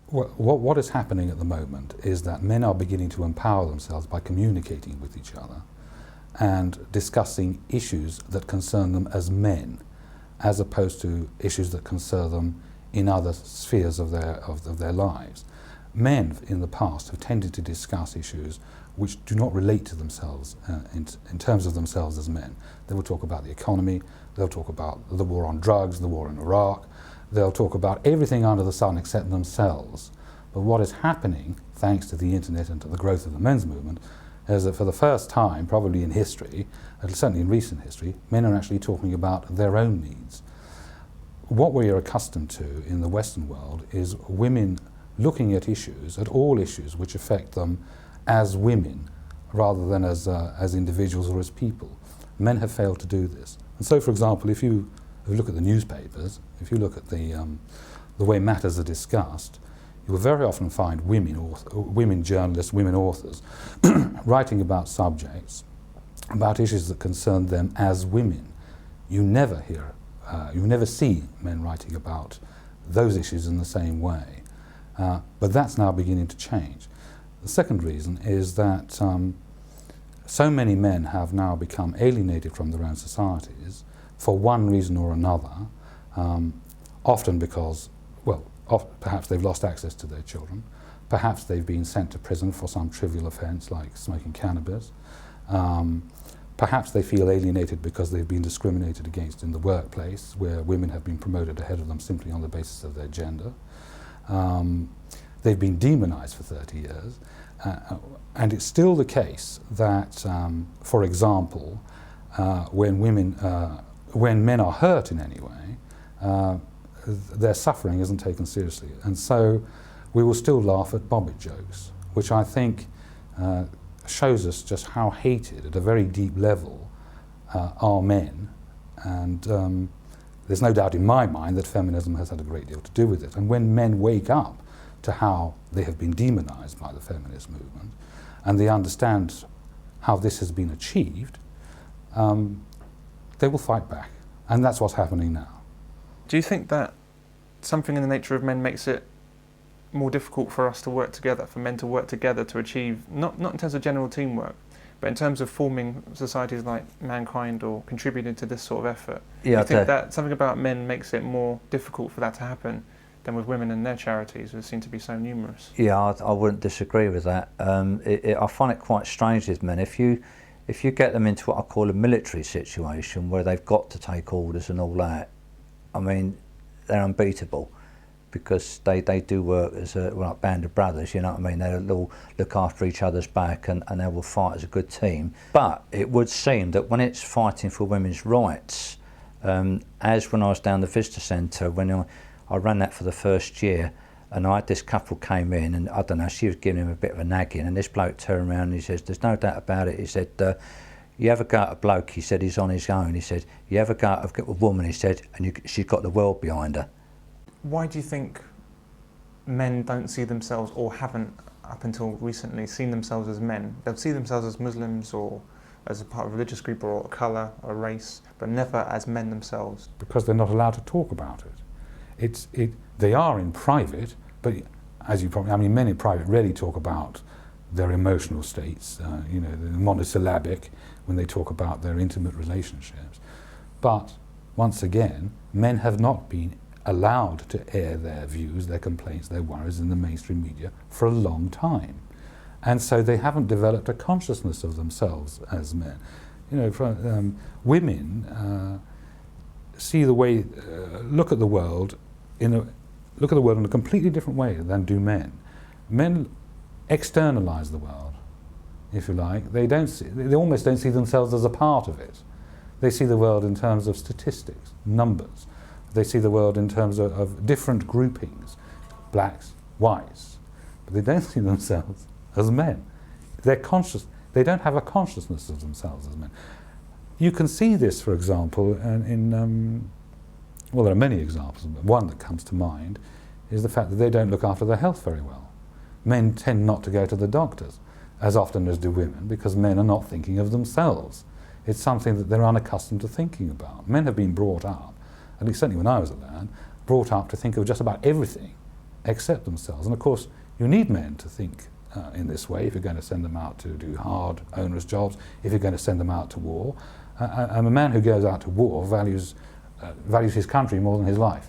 What is happening at the moment is that men are beginning to empower themselves by communicating with each other and discussing issues that concern them as men, as opposed to issues that concern them in other spheres of their lives. Men in the past have tended to discuss issues which do not relate to themselves in terms of themselves as men. They will talk about the economy, they'll talk about the war on drugs, the war in Iraq, they'll talk about everything under the sun except themselves. But what is happening, thanks to the internet and to the growth of the men's movement, is that for the first time, probably in history, and certainly in recent history, men are actually talking about their own needs. What we are accustomed to in the Western world is women looking at issues, at all issues which affect them as women, rather than as individuals or as people. Men have failed to do this. And so, for example, if you look at the newspapers, if you look at the way matters are discussed, you will very often find women journalists, women authors, writing about subjects, about issues that concern them as women. You never see men writing about those issues in the same way. But that's now beginning to change. The second reason is that so many men have now become alienated from their own societies for one reason or another, often because, well, perhaps they've lost access to their children, perhaps they've been sent to prison for some trivial offence like smoking cannabis, perhaps they feel alienated because they've been discriminated against in the workplace, where women have been promoted ahead of them simply on the basis of their gender. They've been demonised for 30 years, and it's still the case that, for example, when men are hurt in any way, their suffering isn't taken seriously, and so we will still laugh at bobbit jokes, which I think shows us just how hated at a very deep level are men, and there's no doubt in my mind that feminism has had a great deal to do with it. And when men wake up to how they have been demonised by the feminist movement, and they understand how this has been achieved, they will fight back. And that's what's happening now. Do you think that something in the nature of men makes it more difficult for us to work together, for men to work together to achieve, not in terms of general teamwork, but in terms of forming societies like mankind or contributing to this sort of effort? Yeah, do you think that something about men makes it more difficult for that to happen than with women and their charities, who seem to be so numerous? Yeah, I wouldn't disagree with that. I find it quite strange with men. If you get them into what I call a military situation where they've got to take orders and all that, I mean, they're unbeatable, because they do work as a band of brothers, you know what I mean? They'll look after each other's back, and they will fight as a good team. But it would seem that when it's fighting for women's rights, as when I was down the visitor centre, when I ran that for the first year, and I had this couple came in, and I don't know, she was giving him a bit of a nagging, and this bloke turned around and he says, "There's no doubt about it," he said, "you ever go at a bloke," he said, "he's on his own," he said, "you ever go at a woman," he said, "and she's got the world behind her." Why do you think men don't see themselves, or haven't up until recently seen themselves as men? They'll see themselves as Muslims or as a part of a religious group or a colour or a race, but never as men themselves. Because they're not allowed to talk about it. They are in private, but as you probably, I mean, men in private rarely talk about their emotional states, you know, the monosyllabic when they talk about their intimate relationships. But once again, men have not been allowed to air their views, their complaints, their worries in the mainstream media for a long time. And so they haven't developed a consciousness of themselves as men. You know, women see the way, look at the world in a completely different way than do men. Men externalize the world, if you like. They almost don't see themselves as a part of it. They see the world in terms of statistics, numbers. They see the world in terms of different groupings, blacks, whites, but they don't see themselves as men. They're conscious. They don't have a consciousness of themselves as men. You can see this, for example, well, there are many examples, but one that comes to mind is the fact that they don't look after their health very well. Men tend not to go to the doctors as often as do women, because men are not thinking of themselves. It's something that they're unaccustomed to thinking about. Men have been brought up, at least certainly when I was a lad, brought up to think of just about everything accept themselves. And of course, you need men to think in this way if you're going to send them out to do hard, onerous jobs, if you're going to send them out to war. And a man who goes out to war values his country more than his life.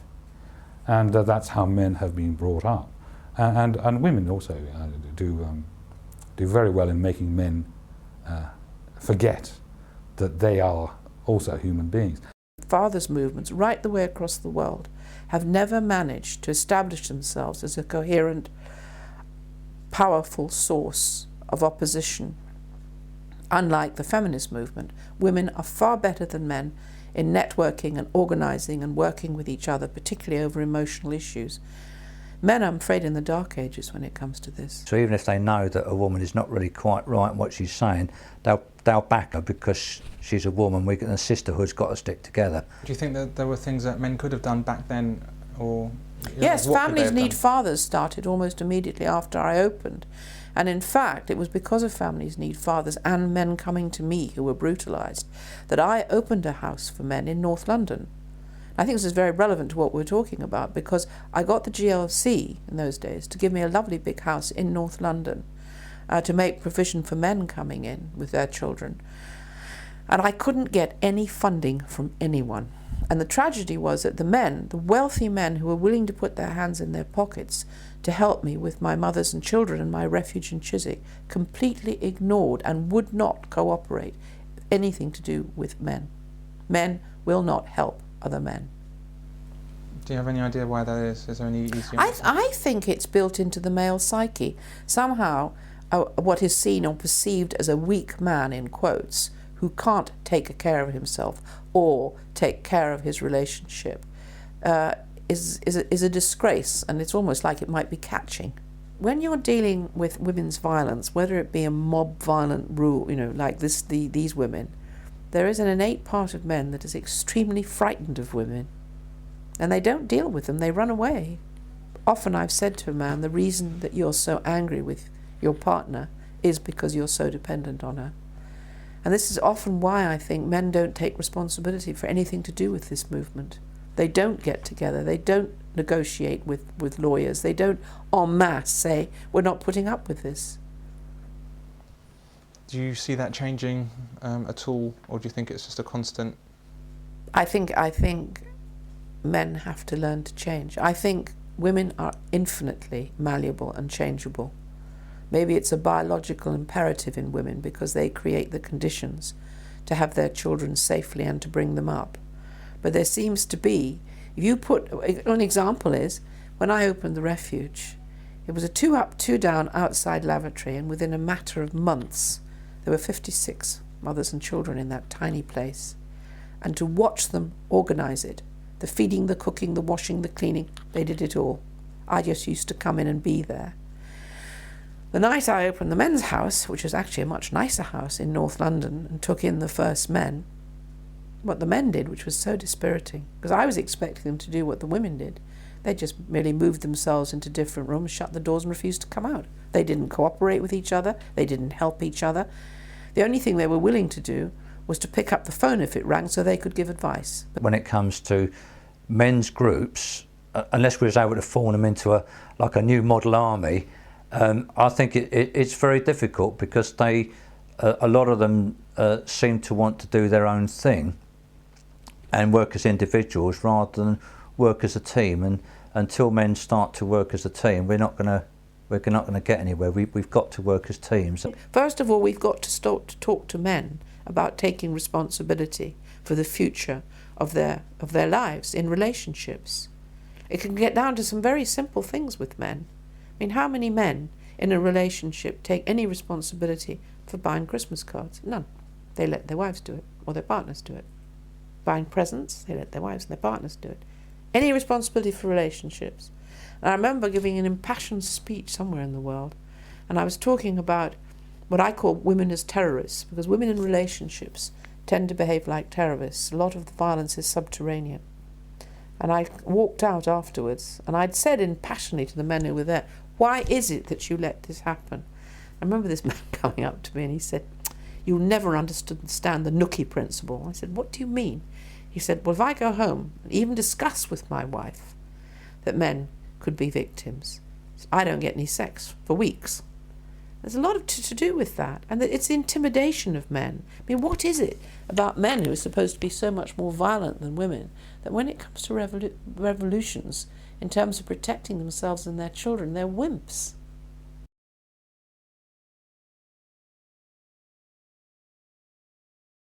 And that's how men have been brought up. And women also do very well in making men forget that they are also human beings. Fathers' movements right the way across the world have never managed to establish themselves as a coherent, powerful source of opposition. Unlike the feminist movement, women are far better than men in networking and organising and working with each other, particularly over emotional issues. Men, I'm afraid, in the dark ages when it comes to this. So even if they know that a woman is not really quite right in what she's saying, they'll back her because she's a woman. The sisterhood's got to stick together. Do you think that there were things that men could have done back then, or? Yes, Families Need Fathers started almost immediately after I opened. And in fact, it was because of Families Need Fathers and men coming to me who were brutalised that I opened a house for men in North London. I think this is very relevant to what we're talking about, because I got the GLC in those days to give me a lovely big house in North London to make provision for men coming in with their children. And I couldn't get any funding from anyone. And the tragedy was that the men, the wealthy men who were willing to put their hands in their pockets to help me with my mothers and children and my refuge in Chiswick, completely ignored and would not cooperate anything to do with men. Men will not help other men. Do you have any idea why that is? Is there any easy answer? I think it's built into the male psyche. Somehow, what is seen or perceived as a weak man, in quotes, who can't take care of himself or take care of his relationship, is a disgrace, and it's almost like it might be catching. When you're dealing with women's violence, whether it be a mob violent rule, like these women, there is an innate part of men that is extremely frightened of women, and they don't deal with them, they run away. Often I've said to a man, the reason that you're so angry with your partner is because you're so dependent on her. And this is often why I think men don't take responsibility for anything to do with this movement. They don't get together, they don't negotiate with lawyers, they don't en masse say, we're not putting up with this. Do you see that changing at all, or do you think it's just a constant? I think men have to learn to change. I think women are infinitely malleable and changeable. Maybe it's a biological imperative in women because they create the conditions to have their children safely and to bring them up. But there seems to be, if you put, an example is, when I opened the refuge, it was a 2 up, 2 down outside lavatory, and within a matter of months, there were 56 mothers and children in that tiny place. And to watch them organise it, the feeding, the cooking, the washing, the cleaning, they did it all. I just used to come in and be there. The night I opened the men's house, which was actually a much nicer house in North London, and took in the first men, what the men did, which was so dispiriting, because I was expecting them to do what the women did. They just merely moved themselves into different rooms, shut the doors and refused to come out. They didn't cooperate with each other, they didn't help each other. The only thing they were willing to do was to pick up the phone if it rang so they could give advice. But when it comes to men's groups, unless we was able to form them into a new model army, I think it's very difficult because a lot of them seem to want to do their own thing and work as individuals rather than work as a team. And until men start to work as a team, we're not going to get anywhere. We've got to work as teams. First of all, we've got to start to talk to men about taking responsibility for the future of their lives in relationships. It can get down to some very simple things with men. I mean, how many men in a relationship take any responsibility for buying Christmas cards? None. They let their wives do it, or their partners do it. Buying presents, they let their wives and their partners do it. Any responsibility for relationships. And I remember giving an impassioned speech somewhere in the world, and I was talking about what I call women as terrorists, because women in relationships tend to behave like terrorists. A lot of the violence is subterranean. And I walked out afterwards, and I'd said impassionately to the men who were there, why is it that you let this happen? I remember this man coming up to me and he said, you'll never understand the nookie principle. I said, what do you mean? He said, well, if I go home and even discuss with my wife that men could be victims. I don't get any sex for weeks. There's a lot to do with that, and it's the intimidation of men. I mean, what is it about men who are supposed to be so much more violent than women, that when it comes to revolutions, in terms of protecting themselves and their children, they're wimps?